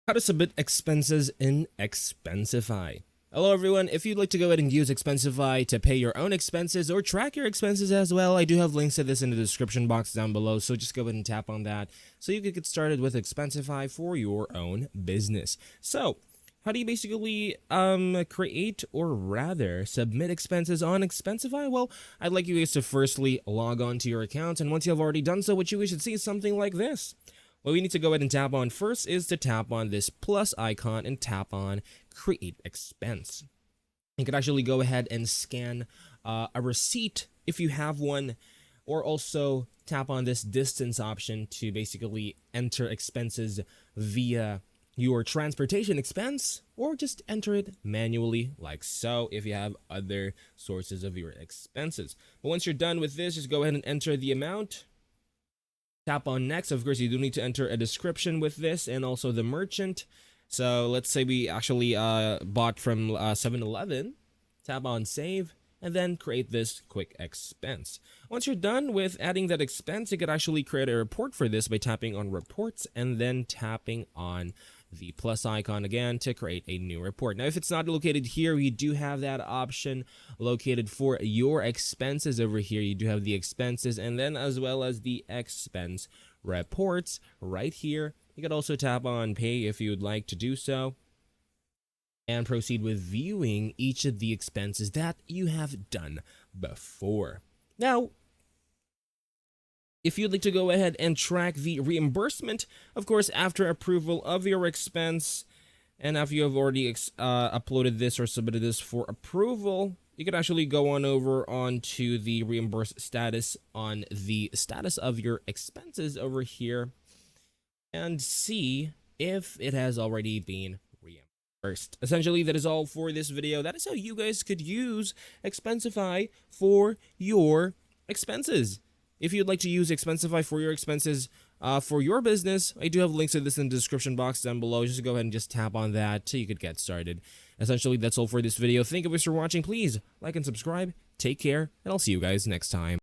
How to submit expenses in Expensify. Hello everyone, if you'd like to go ahead and use Expensify to pay your own expenses or track your expenses as well, I do have links to this in the description box down below, so just go ahead and tap on that so you can get started with Expensify for your own business. So, how do you basically create or rather submit expenses on Expensify? Well, I'd like you guys to firstly log on to your account, and once you have already done so, what you guys should see is something like this. What we need to go ahead and tap on first is to tap on this plus icon and tap on create expense. You could actually go ahead and scan a receipt if you have one, or also tap on this distance option to basically enter expenses via your transportation expense, or just enter it manually like so if you have other sources of your expenses. But once you're done with this, just go ahead and enter the amount. Tap on next. Of course, you do need to enter a description with this and also the merchant. So let's say we actually bought from 7-Eleven. Tap on save and then create this quick expense. Once you're done with adding that expense, you could actually create a report for this by tapping on reports and then tapping on the plus icon again to create a new report. Now, if it's not located here, you do have that option located for your expenses over here. You do have the expenses and then as well as the expense reports right here. You could also tap on pay if you would like to do so and proceed with viewing each of the expenses that you have done before. Now, if you'd like to go ahead and track the reimbursement, of course, after approval of your expense, and after you have already uploaded this or submitted this for approval, you could actually go on over onto the reimbursed status on the status of your expenses over here and see if it has already been reimbursed. Essentially, that is all for this video. That is how you guys could use Expensify for your expenses. If you'd like to use Expensify for your expenses for your business, I do have links to this in the description box down below. Just go ahead and just tap on that so you could get started. Essentially, that's all for this video. Thank you guys for watching. Please like and subscribe. Take care, and I'll see you guys next time.